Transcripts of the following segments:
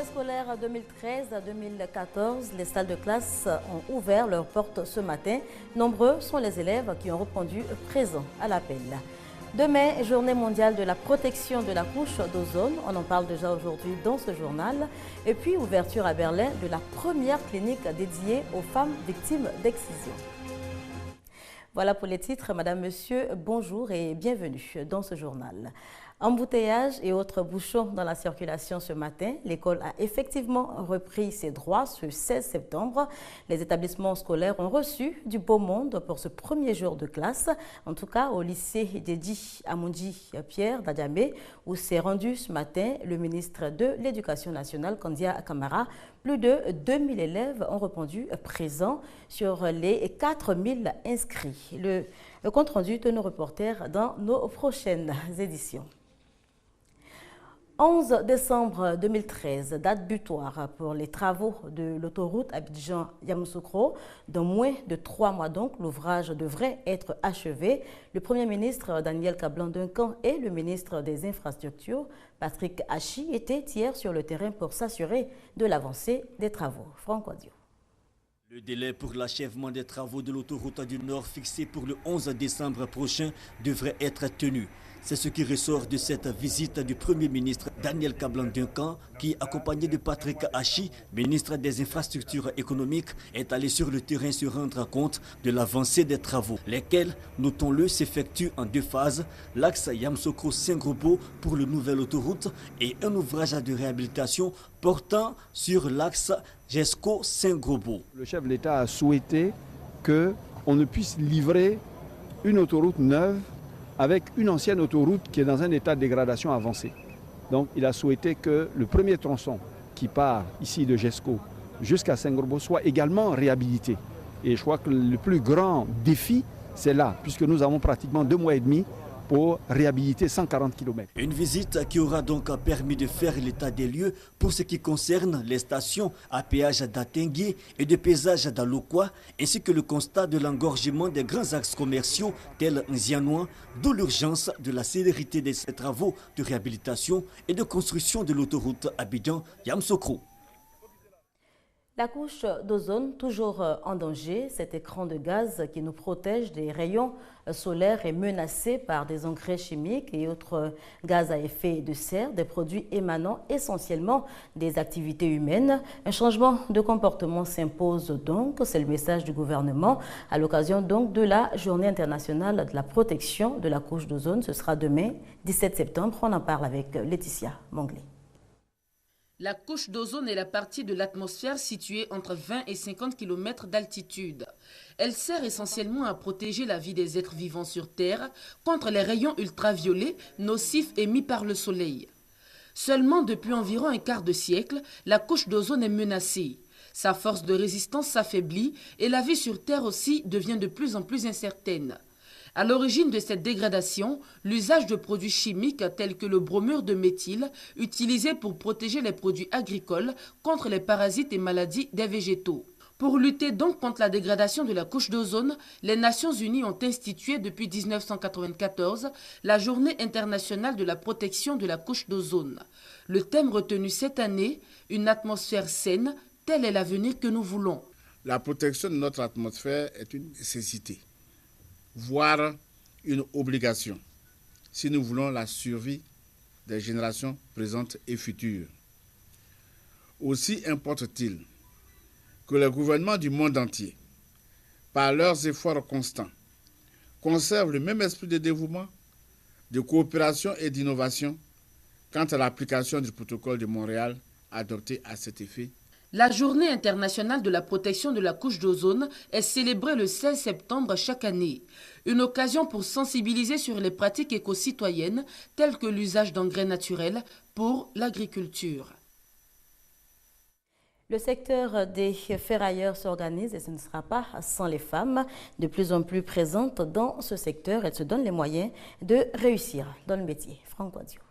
rentrée scolaire 2013-2014, les salles de classe ont ouvert leurs portes ce matin. Nombreux sont les élèves qui ont répondu présents à l'appel. Demain, journée mondiale de la protection de la couche d'ozone. On en parle déjà aujourd'hui dans ce journal. Et puis, ouverture à Berlin de la première clinique dédiée aux femmes victimes d'excision. Voilà pour les titres. Madame, Monsieur, bonjour et bienvenue dans ce journal. Embouteillage et autres bouchons dans la circulation ce matin. L'école a effectivement repris ses droits ce 16 septembre. Les établissements scolaires ont reçu du beau monde pour ce premier jour de classe. En tout cas, au lycée Dédi Amundi Pierre d'Adjamé, où s'est rendu ce matin le ministre de l'Éducation nationale, Kandia Kamara. Plus de 2000 élèves ont répondu présents sur les 4000 inscrits. Le compte rendu de nos reporters dans nos prochaines éditions. 11 décembre 2013, date butoir pour les travaux de l'autoroute Abidjan-Yamoussoukro. Dans moins de 3 mois donc, l'ouvrage devrait être achevé. Le Premier ministre Daniel Kablan-Duncan et le ministre des Infrastructures, Patrick Hachi, étaient hier sur le terrain pour s'assurer de l'avancée des travaux. Franck Wadio. Le délai pour l'achèvement des travaux de l'autoroute du Nord fixé pour le 11 décembre prochain devrait être tenu. C'est ce qui ressort de cette visite du Premier ministre Daniel Kablan-Duncan qui, accompagné de Patrick Hachi, ministre des Infrastructures économiques, est allé sur le terrain se rendre compte de l'avancée des travaux, lesquels, notons-le, s'effectuent en 2 phases, l'axe Yamoussoukro-Saint-Grobo pour le nouvel autoroute et un ouvrage de réhabilitation portant sur l'axe Jesco-Saint-Grobo. Le chef de l'État a souhaité qu'on ne puisse livrer une autoroute neuve avec une ancienne autoroute qui est dans un état de dégradation avancé. Donc il a souhaité que le premier tronçon qui part ici de Jesco jusqu'à Saint-Grobo soit également réhabilité. Et je crois que le plus grand défi, c'est là, puisque nous avons pratiquement 2 mois et demi pour réhabiliter 140 km. Une visite qui aura donc permis de faire l'état des lieux pour ce qui concerne les stations à péage d'Atengue et de péage d'Alokwa, ainsi que le constat de l'engorgement des grands axes commerciaux tels Nzianois, d'où l'urgence de la célérité de ces travaux de réhabilitation et de construction de l'autoroute Abidjan-Yamoussoukro. La couche d'ozone, toujours en danger, cet écran de gaz qui nous protège des rayons solaires est menacé par des engrais chimiques et autres gaz à effet de serre, des produits émanant essentiellement des activités humaines. Un changement de comportement s'impose donc, c'est le message du gouvernement à l'occasion donc de la Journée internationale de la protection de la couche d'ozone. Ce sera demain, 17 septembre. On en parle avec Laetitia Manglet. La couche d'ozone est la partie de l'atmosphère située entre 20 et 50 km d'altitude. Elle sert essentiellement à protéger la vie des êtres vivants sur Terre contre les rayons ultraviolets nocifs émis par le Soleil. Seulement depuis environ un quart de siècle, la couche d'ozone est menacée. Sa force de résistance s'affaiblit et la vie sur Terre aussi devient de plus en plus incertaine. À l'origine de cette dégradation, l'usage de produits chimiques tels que le bromure de méthyle, utilisé pour protéger les produits agricoles contre les parasites et maladies des végétaux. Pour lutter donc contre la dégradation de la couche d'ozone, les Nations Unies ont institué depuis 1994 la Journée internationale de la protection de la couche d'ozone. Le thème retenu cette année, une atmosphère saine, tel est l'avenir que nous voulons. La protection de notre atmosphère est une nécessité, voire une obligation, si nous voulons la survie des générations présentes et futures. Aussi importe-t-il que les gouvernements du monde entier, par leurs efforts constants, conservent le même esprit de dévouement, de coopération et d'innovation quant à l'application du protocole de Montréal adopté à cet effet. La Journée internationale de la protection de la couche d'ozone est célébrée le 16 septembre chaque année. Une occasion pour sensibiliser sur les pratiques éco-citoyennes telles que l'usage d'engrais naturels pour l'agriculture. Le secteur des ferrailleurs s'organise et ce ne sera pas sans les femmes. De plus en plus présentes dans ce secteur, elles se donnent les moyens de réussir dans le métier. Franck Wadio.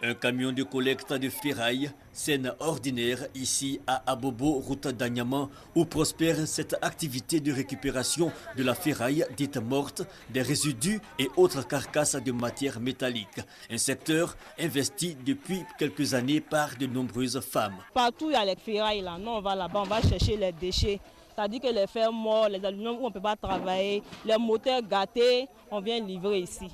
Un camion de collecte de ferraille, scène ordinaire ici à Abobo, route d'Agnaman, où prospère cette activité de récupération de la ferraille dite morte, des résidus et autres carcasses de matières métalliques. Un secteur investi depuis quelques années par de nombreuses femmes. Partout il y a les ferrailles là, nous on va là-bas, on va chercher les déchets. C'est-à-dire que les fers morts, les aluminiums où on ne peut pas travailler, les moteurs gâtés, on vient livrer ici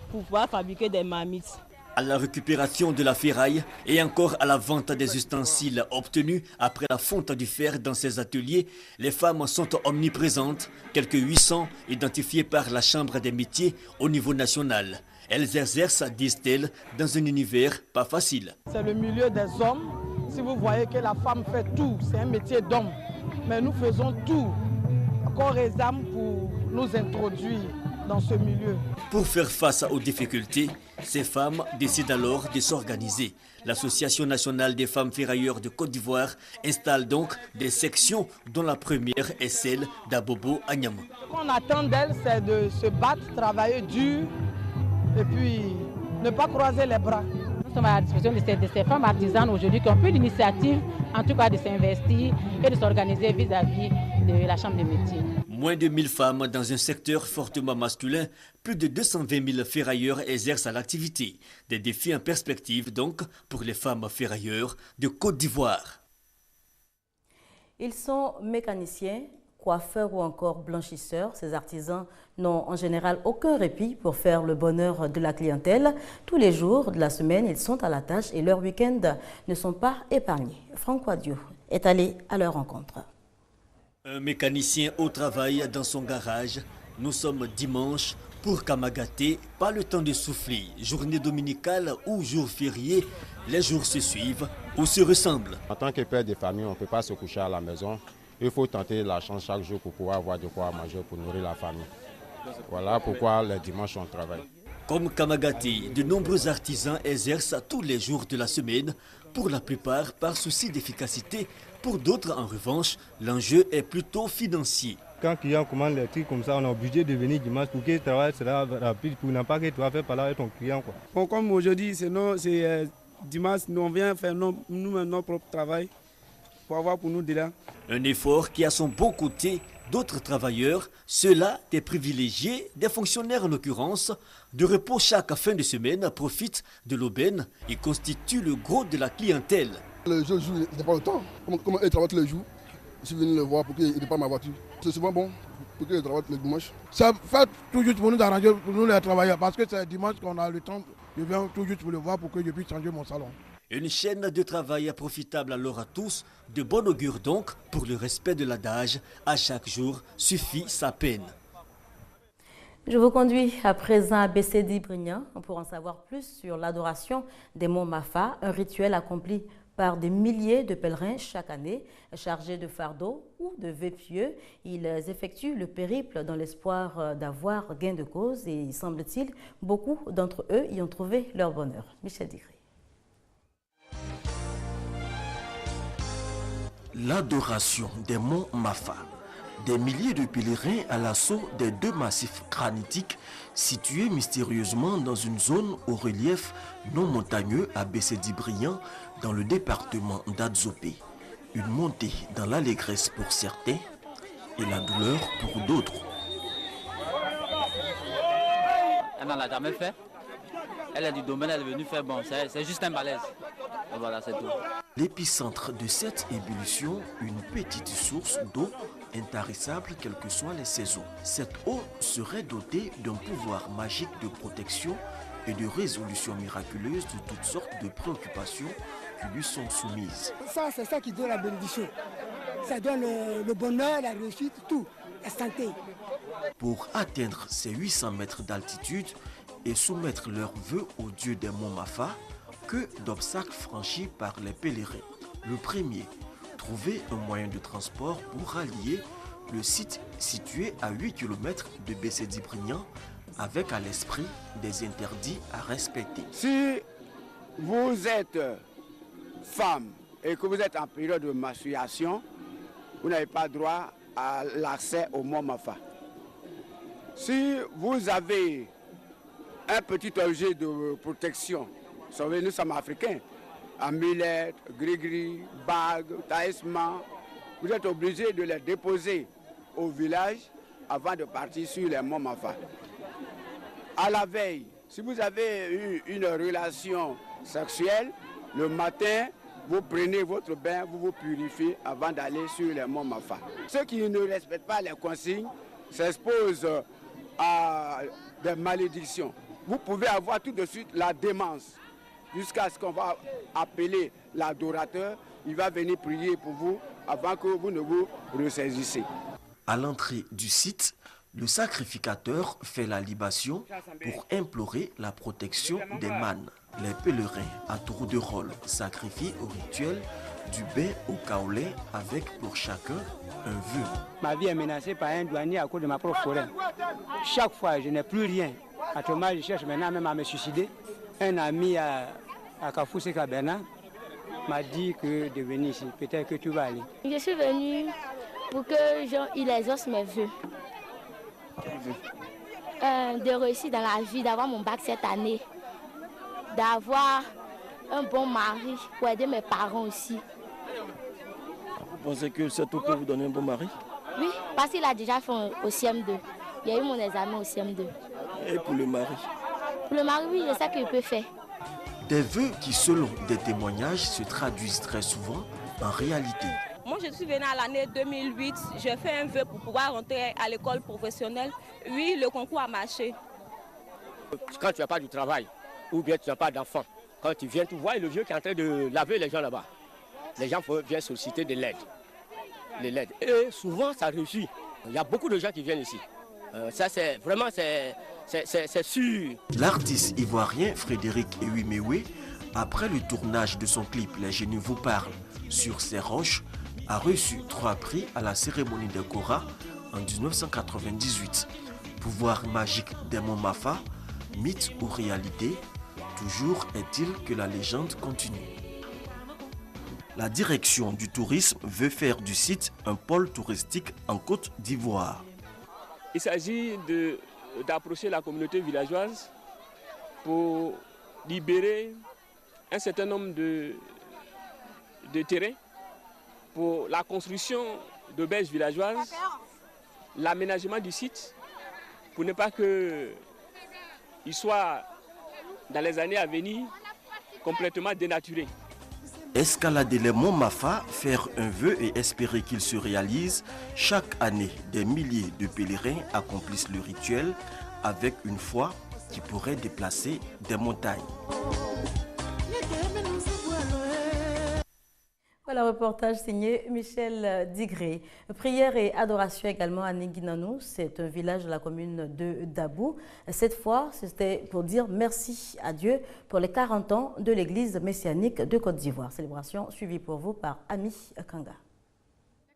pour pouvoir fabriquer des marmites. À la récupération de la ferraille et encore à la vente des ustensiles obtenus après la fonte du fer dans ces ateliers, les femmes sont omniprésentes, quelques 800 identifiées par la Chambre des métiers au niveau national. Elles exercent, disent-elles, dans un univers pas facile. C'est le milieu des hommes. Si vous voyez que la femme fait tout, c'est un métier d'homme. Mais nous faisons tout, corps et âme, pour nous introduire dans ce milieu. Pour faire face aux difficultés, ces femmes décident alors de s'organiser. L'Association nationale des femmes ferrailleurs de Côte d'Ivoire installe donc des sections dont la première est celle d'Abobo Agnaman. Ce qu'on attend d'elles, c'est de se battre, travailler dur et puis ne pas croiser les bras. Nous sommes à la disposition de ces femmes artisanes aujourd'hui qui ont pris l'initiative, en tout cas de s'investir et de s'organiser vis-à-vis de la Chambre des métiers. Moins de 1000 femmes dans un secteur fortement masculin, plus de 220 000 ferrailleurs exercent à l'activité. Des défis en perspective donc pour les femmes ferrailleurs de Côte d'Ivoire. Ils sont mécaniciens, coiffeurs ou encore blanchisseurs. Ces artisans n'ont en général aucun répit pour faire le bonheur de la clientèle. Tous les jours de la semaine, ils sont à la tâche et leurs week-ends ne sont pas épargnés. Franck Wadio est allé à leur rencontre. Un mécanicien au travail dans son garage. Nous sommes dimanche. Pour Kamagaté, pas le temps de souffler. Journée dominicale ou jour férié, les jours se suivent ou se ressemblent. En tant que père de famille, on ne peut pas se coucher à la maison. Il faut tenter la chance chaque jour pour pouvoir avoir de quoi manger pour nourrir la famille. Voilà pourquoi les dimanches on travaille. Comme Kamagaté, de nombreux artisans exercent tous les jours de la semaine, pour la plupart par souci d'efficacité. Pour d'autres, en revanche, l'enjeu est plutôt financier. Quand client commande les trucs comme ça, on est obligé de venir dimanche pour que le travail sera rapide, pour ne pas que tu vas faire parler avec ton client. Bon, comme aujourd'hui, c'est dimanche, nous on vient faire nous-mêmes notre propre travail pour avoir pour nous de là. Un effort qui a son bon côté. D'autres travailleurs, ceux-là des privilégiés, des fonctionnaires en l'occurrence, de repos chaque fin de semaine profitent de l'aubaine et constituent le gros de la clientèle. Le jour, il n'y a pas le temps. Comment ils travaillent tous les jours, je suis venu le voir pour qu'il répare ma voiture. C'est souvent bon pour qu'il travaille le dimanche. Ça fait tout juste pour nous arranger, pour nous les travailleurs, parce que c'est dimanche qu'on a le temps. Je viens tout juste pour le voir pour que je puisse changer mon salon. Une chaîne de travail profitable alors à tous, de bon augure donc pour le respect de l'adage, à chaque jour suffit sa peine. Je vous conduis à présent à Bessedi Brignan pour en savoir plus sur l'adoration des monts Mafa, un rituel accompli par des milliers de pèlerins chaque année, chargés de fardeaux ou de vœux pieux. Ils effectuent le périple dans l'espoir d'avoir gain de cause et, semble-t-il, beaucoup d'entre eux y ont trouvé leur bonheur. Michel Digré. L'adoration des monts Mafa. Des milliers de pèlerins à l'assaut des deux massifs granitiques situés mystérieusement dans une zone au relief non montagneux à Bessedi Brignan dans le département d'Adzopé. Une montée dans l'allégresse pour certains et la douleur pour d'autres. Elle n'en a jamais fait. Elle est du domaine, elle est venue faire bon, c'est juste un malaise. Et voilà, c'est tout. L'épicentre de cette ébullition, une petite source d'eau intarissable quelles que soient les saisons. Cette eau serait dotée d'un pouvoir magique de protection et de résolution miraculeuse de toutes sortes de préoccupations qui lui sont soumises. Ça, c'est ça qui donne la bénédiction. Ça donne le bonheur, la réussite, tout, la santé. Pour atteindre ces 800 mètres d'altitude et soumettre leurs vœux au dieu des monts Mafa, que d'obstacles franchis par les pèlerins. Le premier, trouver un moyen de transport pour rallier le site situé à 8 km de Bessedi Brignan avec à l'esprit des interdits à respecter. Si vous êtes femme et que vous êtes en période de menstruation, vous n'avez pas droit à l'accès au mont Mafa. Si vous avez un petit objet de protection savez, nous sommes africains. Amulettes, gris-gris, bagues, talismans. Vous êtes obligés de les déposer au village avant de partir sur les monts Mafa. À la veille, si vous avez eu une relation sexuelle, le matin, vous prenez votre bain, vous vous purifiez avant d'aller sur les monts Mafa. Ceux qui ne respectent pas les consignes s'exposent à des malédictions. Vous pouvez avoir tout de suite la démence jusqu'à ce qu'on va appeler l'adorateur. Il va venir prier pour vous avant que vous ne vous ressaisissez. À l'entrée du site, le sacrificateur fait la libation pour implorer la protection des mânes. Les pèlerins à tour de rôle sacrifient au rituel du bain au kaolin avec pour chacun un vœu. Ma vie est menacée par un douanier à cause de ma propre forêt. Chaque fois, je n'ai plus rien. Actuellement, je cherche maintenant même à me suicider. Un ami à Kafoussé Kabena m'a dit que de venir ici, peut-être que tu vas aller. Je suis venue pour que il exauce mes vœux. De réussir dans la vie, d'avoir mon bac cette année, d'avoir un bon mari pour aider mes parents aussi. Vous pensez que c'est tout pour vous donner un bon mari? Oui, parce qu'il a déjà fait au CM2. Il y a eu mon examen au CM2. Et pour le mari? Pour le mari, oui, je sais qu'il peut faire. Des vœux qui, selon des témoignages, se traduisent très souvent en réalité. Moi, je suis venue à l'année 2008. J'ai fait un vœu pour pouvoir rentrer à l'école professionnelle. Oui, le concours a marché. Quand tu n'as pas du travail, ou bien tu n'as pas d'enfant, quand tu viens, tu vois le vieux qui est en train de laver les gens là-bas. Les gens viennent solliciter de l'aide. Et souvent, ça réussit. Il y a beaucoup de gens qui viennent ici. Ça, c'est vraiment, c'est sûr. L'artiste ivoirien Frédéric Ewimewe, après le tournage de son clip Les Génies vous parlent sur ces roches, a reçu 3 prix à la cérémonie de Kora en 1998. Pouvoir magique des monts Mafa, mythe ou réalité, toujours est-il que la légende continue. La direction du tourisme veut faire du site un pôle touristique en Côte d'Ivoire. Il s'agit d'approcher la communauté villageoise pour libérer un certain nombre de terrains pour la construction d'auberges villageoises, l'aménagement du site, pour ne pas qu'il soit, dans les années à venir, complètement dénaturé. Escalader les monts Mafa, faire un vœu et espérer qu'il se réalise, chaque année, des milliers de pèlerins accomplissent le rituel avec une foi qui pourrait déplacer des montagnes. Voilà, reportage signé Michel Digré. Prière et adoration également à Niguinanou, c'est un village de la commune de Dabou. Cette fois, c'était pour dire merci à Dieu pour les 40 ans de l'église messianique de Côte d'Ivoire. Célébration suivie pour vous par Ami Kanga.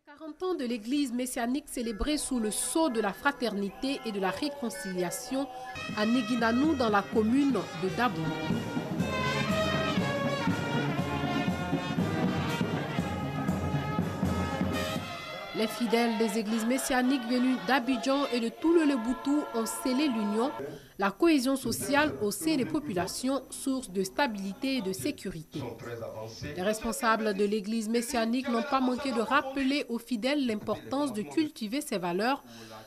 40 ans de l'église messianique célébrée sous le sceau de la fraternité et de la réconciliation à Niguinanou dans la commune de Dabou. Les fidèles des églises messianiques venus d'Abidjan et de tout le Leboutou ont scellé l'union, la cohésion sociale au sein des populations, source de stabilité et de sécurité. Les responsables de l'église messianique n'ont pas manqué de rappeler aux fidèles l'importance de cultiver ces valeurs,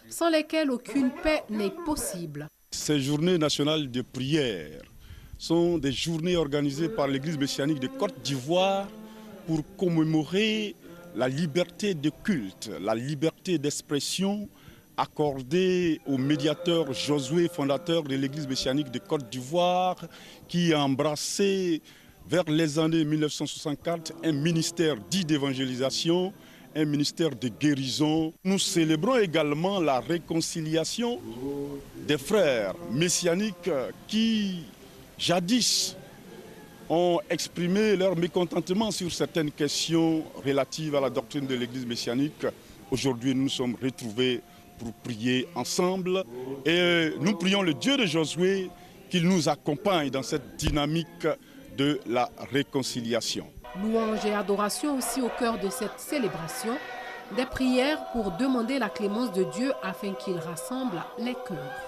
sans lesquelles aucune paix n'est possible. Ces journées nationales de prière sont des journées organisées par l'église messianique de Côte d'Ivoire pour commémorer la liberté de culte, la liberté d'expression accordée au médiateur Josué, fondateur de l'église messianique de Côte d'Ivoire, qui a embrassé vers les années 1964 un ministère dit d'évangélisation, un ministère de guérison. Nous célébrons également la réconciliation des frères messianiques qui, jadis, ont exprimé leur mécontentement sur certaines questions relatives à la doctrine de l'église messianique. Aujourd'hui, nous nous sommes retrouvés pour prier ensemble et nous prions le Dieu de Josué qu'il nous accompagne dans cette dynamique de la réconciliation. Louange et adoration aussi au cœur de cette célébration, des prières pour demander la clémence de Dieu afin qu'il rassemble les cœurs.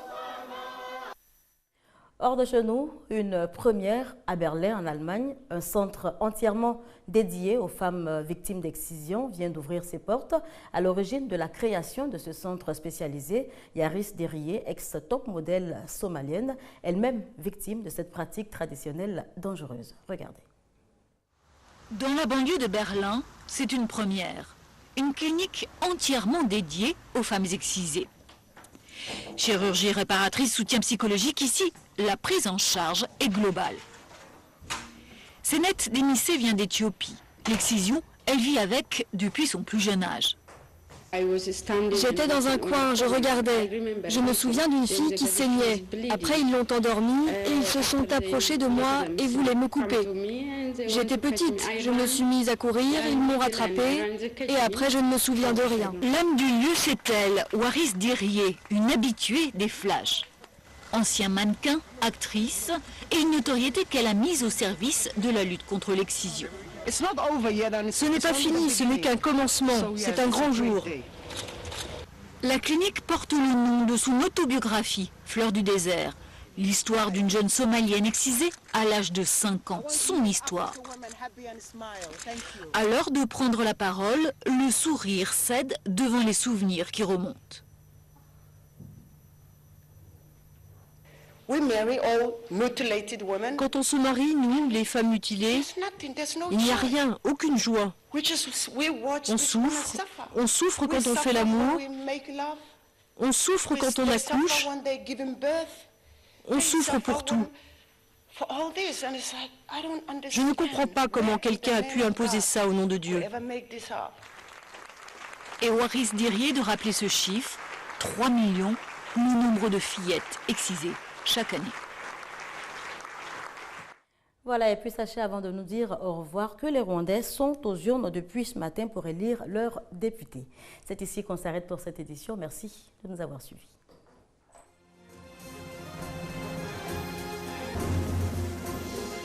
Hors de chez nous, une première à Berlin, en Allemagne. Un centre entièrement dédié aux femmes victimes d'excision vient d'ouvrir ses portes. À l'origine de la création de ce centre spécialisé, Yaris Deriye, ex-top modèle somalienne, elle-même victime de cette pratique traditionnelle dangereuse. Regardez. Dans la banlieue de Berlin, c'est une première. Une clinique entièrement dédiée aux femmes excisées. Chirurgie réparatrice, soutien psychologique, ici, la prise en charge est globale. Senet Demissé vient d'Éthiopie. L'excision, elle vit avec depuis son plus jeune âge. J'étais dans un coin, je regardais. Je me souviens d'une fille qui saignait. Après, ils l'ont endormie et ils se sont approchés de moi et voulaient me couper. J'étais petite, je me suis mise à courir, ils m'ont rattrapée et après, je ne me souviens de rien. L'âme du lieu, c'est elle, Yaris Deriye, une habituée des flashs. Ancien mannequin, actrice et une notoriété qu'elle a mise au service de la lutte contre l'excision. Ce n'est pas fini, ce n'est qu'un commencement, c'est un grand jour. La clinique porte le nom de son autobiographie, Fleur du désert. L'histoire d'une jeune somalienne excisée à l'âge de 5 ans, son histoire. À l'heure de prendre la parole, le sourire cède devant les souvenirs qui remontent. Quand on se marie, nous, les femmes mutilées, il n'y a rien, aucune joie. On souffre quand on fait l'amour, on souffre quand on accouche, on souffre pour tout. Je ne comprends pas comment quelqu'un a pu imposer ça au nom de Dieu. Et Yaris Deriye de rappeler ce chiffre, 3 millions, le nombre de fillettes excisées chaque année. Voilà, et puis sachez avant de nous dire au revoir que les Rwandais sont aux urnes depuis ce matin pour élire leurs députés. C'est ici qu'on s'arrête pour cette édition. Merci de nous avoir suivis.